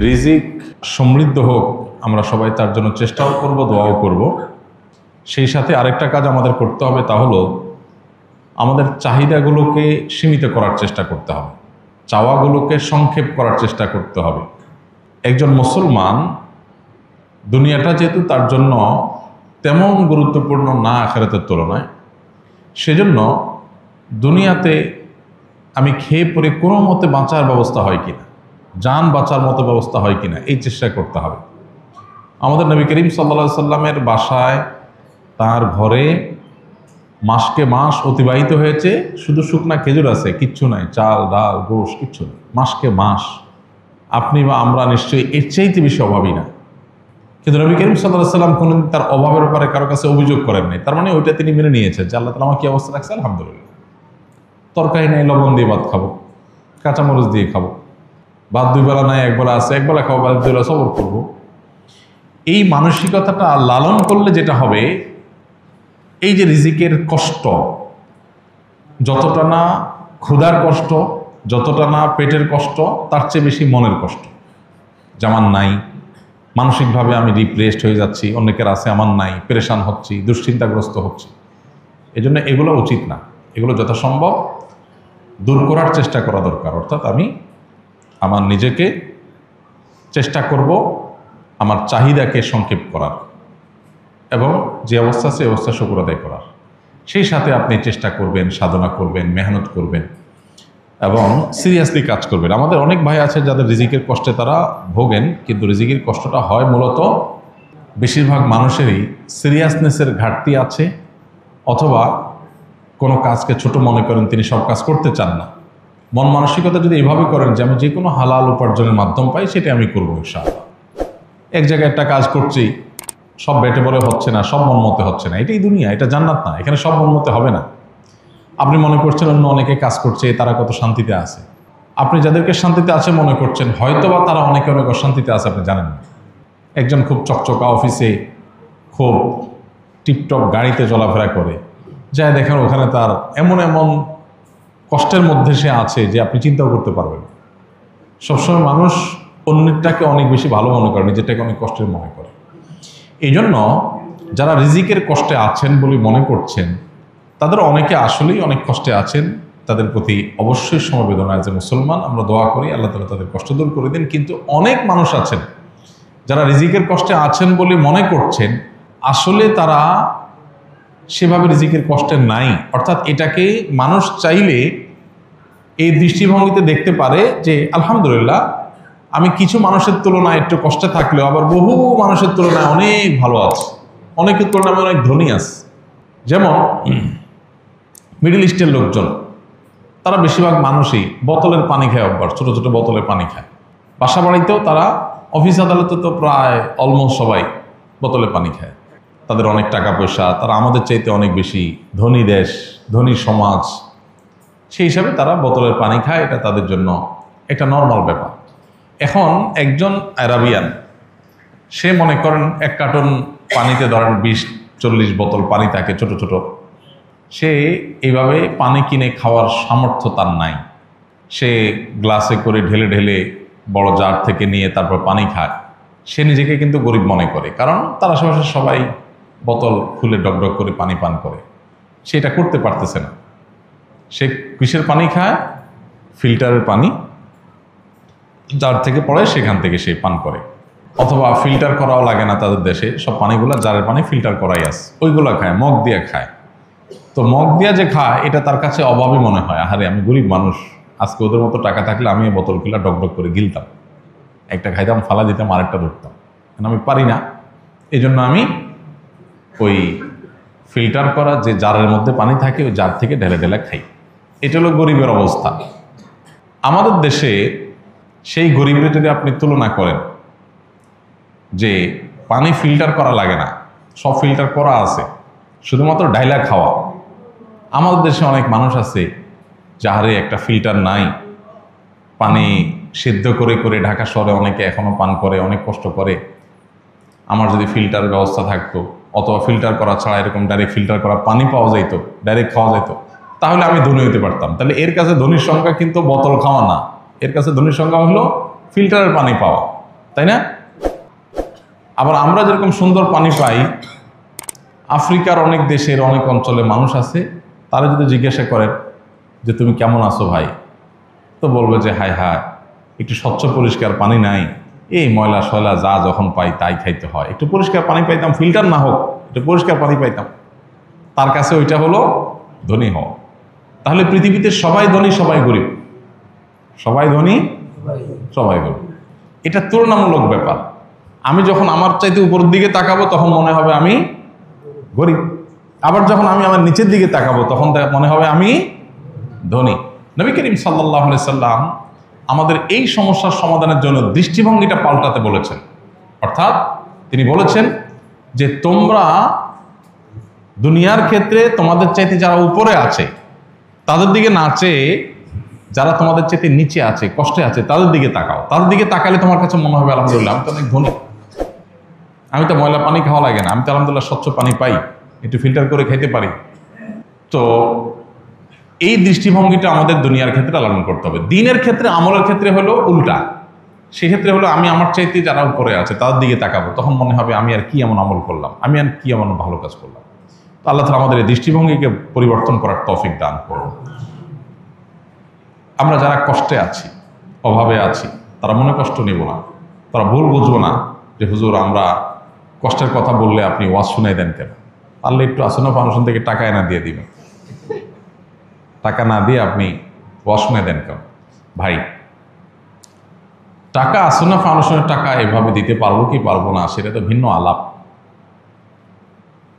রিজিক সমৃদ্ধ হোক, আমরা সবাই তার জন্য চেষ্টাও করব, দোয়াও করব। সেই সাথে আরেকটা কাজ আমাদের করতে হবে, তা হলো আমাদের চাহিদাগুলোকে সীমিত করার চেষ্টা করতে হবে, চাওয়াগুলোকে সংক্ষেপ করার চেষ্টা করতে হবে। একজন মুসলমান দুনিয়াটা যেহেতু তার জন্য তেমন গুরুত্বপূর্ণ না আখিরাতের তুলনায়, সেজন্য দুনিয়াতে আমি খেয়ে পরে কোনো মতে বাঁচার ব্যবস্থা হয় কিনা, জান বাঁচার মতো ব্যবস্থা হয় কিনা, এই চেষ্টা করতে হবে। আমাদের নবী করিম সাল্লাল্লাহু আলাইহি সাল্লামের বাসায়, তার ঘরে মাসকে মাস অতিবাহিত হয়েছে, শুধু শুকনা খেজুর আছে, কিচ্ছু নাই, চাল ডাল গোশ কিচ্ছু নেই, মাসকে মাস। আপনি বা আমরা নিশ্চয়ই এর চাইতে বেশি অভাবী না, কিন্তু নবী করিম সাল্লাল্লাহু আলাইহি সাল্লাম কোনোদিন তার অভাবের ব্যাপারে কারো কাছে অভিযোগ করেন নাই। তার মানে ওইটা তিনি মেনে নিয়েছেন যে আল্লাহ তাআলা আমার কি অবস্থা রাখছে, আলহামদুলিল্লাহ। তরকারি নাই, লবণ দিয়ে ভাত খাবো, কাঁচামরিচ দিয়ে খাবো, ভাত দুই বেলা নাই, একবেলা আছে, একবেলা খাবো, ভাত দুই বেলা সবর করবো। এই মানসিকতাটা লালন করলে যেটা হবে, এই যে রিজিকের কষ্ট, যতটা না ক্ষুধার কষ্ট, যতটা না পেটের কষ্ট, তার চেয়ে বেশি মনের কষ্ট। যেমন নাই, মানসিকভাবে আমি ডিপ্রেসড হয়ে যাচ্ছি, অনেকের আছে আমার নাই, পেরেশান হচ্ছি, দুশ্চিন্তাগ্রস্ত হচ্ছি। এজন্য এগুলো উচিত না, এগুলো যথাসম্ভব দূর করার চেষ্টা করা দরকার। অর্থাৎ আমি আমার নিজেকে চেষ্টা করব আমার চাহিদাকে সংক্ষেপ করার এবং যে অবস্থা আছে অবস্থা শুকর আদায় করার। সেই সাথে আপনি চেষ্টা করবেন, সাধনা করবেন, মেহনত করবেন এবং সিরিয়াসলি কাজ করবেন। আমাদের অনেক ভাই আছে যাদের রিজিকের কষ্টে তারা ভোগেন, কিন্তু রিজিকের কষ্টটা হয় মূলত বেশিরভাগ মানুষেরই সিরিয়াসনেসের ঘাটতি আছে, অথবা কোনো কাজকে ছোট মনে করেন, তিনি সব কাজ করতে চান না। মন মানসিকতা যদি এভাবে করেন যে আমি যে কোনো হালাল উপার্জনের মাধ্যম পাই সেটা আমি করবো ইনশাআল্লাহ। এক জায়গায় একটা কাজ করছি, সব বেটে বলে হচ্ছে না, সব মন মতে হচ্ছে না, এটাই দুনিয়া, এটা জান্নাত না, এখানে সব মন মতে হবে না। আপনি মনে করছেন অন্য অনেকে কাজ করছে, তারা কত শান্তিতে আছে। আপনি যাদেরকে শান্তিতে আছে মনে করছেন, হয়তোবা তারা অনেকে অনেক অশান্তিতে আছে, আপনি জানেন না। একজন খুব চকচকা অফিসে খুব টিপটপ গাড়িতে চলাফেরা করে, যাই দেখেন ওখানে তার এমন এমন কষ্টের মধ্যে সে আছে যে আপনি চিন্তাও করতে পারবেন। সবসময় মানুষ অন্যটাকে অনেক বেশি ভালো মনে করে, নিজেরটাকে অনেক কষ্টের মনে করে। এই জন্য যারা রিজিকের কষ্টে আছেন বলে মনে করছেন, তাদের অনেকে আসলেই অনেক কষ্টে আছেন, তাদের প্রতি অবশ্যই সমবেদনা। যে মুসলমান আমরা দোয়া করি আল্লাহ তাআলা তাদের কষ্ট দূর করে দিন। কিন্তু অনেক মানুষ আছেন যারা রিজিকের কষ্টে আছেন বলে মনে করছেন, আসলে তারা সেভাবে রিজিকের কষ্টে নাই। অর্থাৎ এটাকে মানুষ চাইলে এই দৃষ্টিভঙ্গিতে দেখতে পারে যে আলহামদুলিল্লাহ, আমি কিছু মানুষের তুলনায় একটু কষ্টে থাকলেও আবার বহু মানুষের তুলনায় অনেক ভালো আছে, অনেকের তুলনায় আমি অনেক ধনী আছে। যেমন মিডল ইস্টের লোকজন, তারা বেশিরভাগ মানুষই বোতলের পানি খায় অভ্যাস, ছোটো ছোটো বোতলের পানি খায়। বাসা বাড়িতেও তারা, অফিস আদালতে তো প্রায় অলমোস্ট সবাই বোতলের পানি খায়। তাদের অনেক টাকা পয়সা, তারা আমাদের চাইতে অনেক বেশি ধনী দেশ, ধনী সমাজ, সেই হিসাবে তারা বোতলের পানি খায়, এটা তাদের জন্য একটা নর্মাল ব্যাপার। এখন একজন আরাবিয়ান, সে মনে করেন এক কার্টন পানিতে ধরেন 20-40 বোতল পানি থাকে ছোট ছোট, সে এইভাবে পানি কিনে খাওয়ার সামর্থ্য তার নাই। সে গ্লাসে করে ঢেলে ঢেলে বড় জার থেকে নিয়ে তারপর পানি খায়। সে নিজেকে কিন্তু গরিব মনে করে, কারণ তার আশেপাশে সবাই বোতল খুলে ডকডক করে পানি পান করে, সেটা করতে পারতেছে না। সে কিসের পানি খায়? ফিল্টারের পানি, জার থেকে পড়ে সেখান থেকে সে পান করে। অথবা ফিল্টার করাও লাগে না তাদের দেশে, সব পানিগুলো জারের পানি ফিল্টার করাই আছে, ওইগুলো খায়, মগ দিয়ে খায়। তো মগ দিয়া যে খায়, এটা তার কাছে অভাবই মনে হয়। আহারে আমি গরিব মানুষ, আজকে ওদের মতো টাকা থাকলে আমি বোতল খুলে ডকডক করে গিলতাম, একটা খাইতাম, ফালা দিতাম, আরেকটা ধরতাম। আমি পারি না, এই জন্য আমি ওই ফিল্টার করা যে জারের মধ্যে পানি থাকে ওই জার থেকে ঢেলে ঢেলে খাই। এটা হলো গরিবের অবস্থা। আমাদের দেশে সেই গরিবের যদি আপনি তুলনা করেন যে পানি ফিল্টার করা লাগে না, সব ফিল্টার করা আছে, শুধুমাত্র ডাইলা খাওয়া। আমাদের দেশে অনেক মানুষ আছে যাহারে একটা ফিল্টার নাই, পানি সিদ্ধ করে করে ঢাকা শহরে অনেকে এখনো পান করে, অনেক কষ্ট করে। আমার যদি ফিল্টারের ব্যবস্থা থাকতো, অথবা ফিল্টার করা ছাড়া এরকম ডাইরেক্ট ফিল্টার করা পানি পাওয়া যাইত, ডাইরেক্ট খাওয়া যাইত, তাহলে আমি ধনী হতে পারতাম। তাহলে এর কাছে ধনীর সংখ্যা কিন্তু বোতল খাওয়া না, এর কাছে ধনীর সংখ্যা হলো ফিল্টারের পানি পাওয়া। তাই না? আবার আমরা যেরকম সুন্দর পানি পাই, আফ্রিকার অনেক দেশের অনেক অঞ্চলে মানুষ আছে, তারা যদি জিজ্ঞাসা করেন যে তুমি কেমন আছো ভাই, তো বলবে যে হায় হায়, একটু স্বচ্ছ পরিষ্কার পানি নাই, এই ময়লা শয়লা যা যখন পাই তাই খাইতে হয়, একটু পরিষ্কার পানি পাইতাম, ফিল্টার না হোক একটু পরিষ্কার পানি পাইতাম। তার কাছে ওইটা হলো ধনী হওয়া। তাহলে পৃথিবীতে সবাই ধনী সবাই গরিব, সবাই ধনী সবাই গরিব, এটা তুলনামূলক ব্যাপার। আমি যখন আমার চাইতে উপরের দিকে তাকাবো তখন মনে হবে আমি গরিব, আবার যখন আমি আমার নিচের দিকে তাকাবো তখন মনে হবে আমি ধনী। নবী করিম সাল্লাল্লাহু আলাইহি সাল্লাম আমাদের এই সমস্যার সমাধানের জন্য দৃষ্টিভঙ্গিটা পাল্টাতে বলেছেন। অর্থাৎ তিনি বলেছেন যে তোমরা দুনিয়ার ক্ষেত্রে তোমাদের চাইতে যারা উপরে আছে তাদের দিকে না চেয়ে যারা তোমাদের চাইতে নিচে আছে, কষ্টে আছে, তাদের দিকে তাকাও। তাদের দিকে তাকালে তোমার কাছে মনে হবে আলহামদুলিল্লাহ আমি তো অনেক ধনী, আমি তো ময়লা পানি খাওয়া লাগে না, আমি তো আলহামদুলিল্লাহ স্বচ্ছ পানি পাই, একটু ফিল্টার করে খাইতে পারি। তো এই দৃষ্টিভঙ্গিটা আমাদের দুনিয়ার ক্ষেত্রে লালন করতে হবে। দিনের ক্ষেত্রে, আমলের ক্ষেত্রে হলো উল্টা। সেক্ষেত্রে হলো আমি আমার চাইতে যারা উপরে আছে তাদের দিকে তাকাবো, তখন মনে হবে আমি আর কি এমন আমল করলাম, আমি আর কি এমন ভালো কাজ করলাম। তো আল্লাহ তাআলা আমাদের এই দৃষ্টিভঙ্গিকে পরিবর্তন করার তৌফিক দান করুন। আমরা যারা কষ্টে আছি, অভাবে আছি, তারা মনে কষ্ট নেব না, তারা ভুল বুঝবো না যে হুজুর আমরা কষ্টের কথা বললে আপনি ওয়াজ শুনাই দেন কেন, পারলে একটু আসন্ন ফাউন্ডেশন থেকে টাকা এনে দিয়ে দিবেন, টাকা না দিয়ে আপনি ওয়াজ শুনাই দেন কেন। ভাই, টাকা আসন্ন ফাউন্ডেশনের টাকা এভাবে দিতে পারবো কি পারবো না সেটা তো ভিন্ন আলাপ,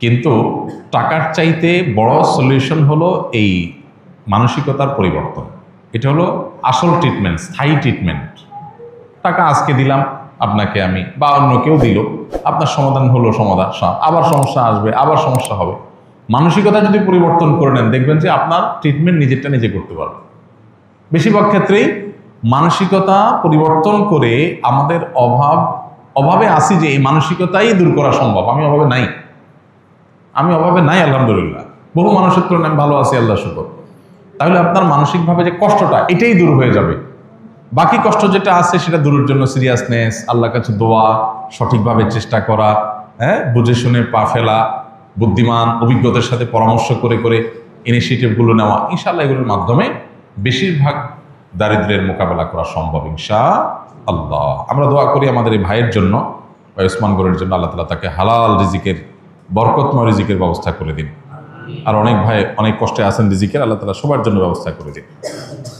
কিন্তু টাকার চাইতে বড় সলিউশন হলো এই মানসিকতার পরিবর্তন। এটা হলো আসল ট্রিটমেন্ট, স্থায়ী ট্রিটমেন্ট। টাকা আজকে দিলাম আপনাকে আমি বা অন্য কেউ দিল, আপনার সমাধান হলো, সমাধান আবার সমস্যা আসবে, আবার সমস্যা হবে। মানসিকতা যদি পরিবর্তন করে নেন দেখবেন যে আপনার ট্রিটমেন্ট নিজেরটা নিজে করতে পারবে। বেশিরভাগ ক্ষেত্রেই মানসিকতা পরিবর্তন করে আমাদের অভাবে আসি যে এই মানসিকতাই দূর করা সম্ভব। আমি অভাবে নাই, আমি অভাবে নাই আলহামদুলিল্লাহ, বহু মানুষের তুলনায় আমি ভালো আছি আল্লাহ শুকর। তাহলে আপনার মানসিকভাবে যে কষ্টটা এটাই দূর হয়ে যাবে। বাকি কষ্ট যেটা আছে সেটা দূরের জন্য সিরিয়াসনেস, আল্লাহর কাছে দোয়া, সঠিকভাবে চেষ্টা করা, বুঝে শুনে পা ফেলা, বুদ্ধিমান অভিজ্ঞতার সাথে পরামর্শ করে করে ইনিশিয়েটিভগুলো নেওয়া, ইনশাআল্লাহ এগুলোর মাধ্যমে বেশিরভাগ দারিদ্র্যের মোকাবেলা করা সম্ভব ইনশাআল্লাহ। আমরা দোয়া করি আমাদের এই ভাইয়ের জন্য, ওসমান গরের জন্য, আল্লাহ তাআলা তাকে হালাল রিজিকের, বরকতময় রিজিকের ব্যবস্থা করে দিন। আর অনেক ভাই অনেক কষ্টে আছেন রিজিকের, আল্লাহ তাআলা সবার জন্য ব্যবস্থা করে দিন।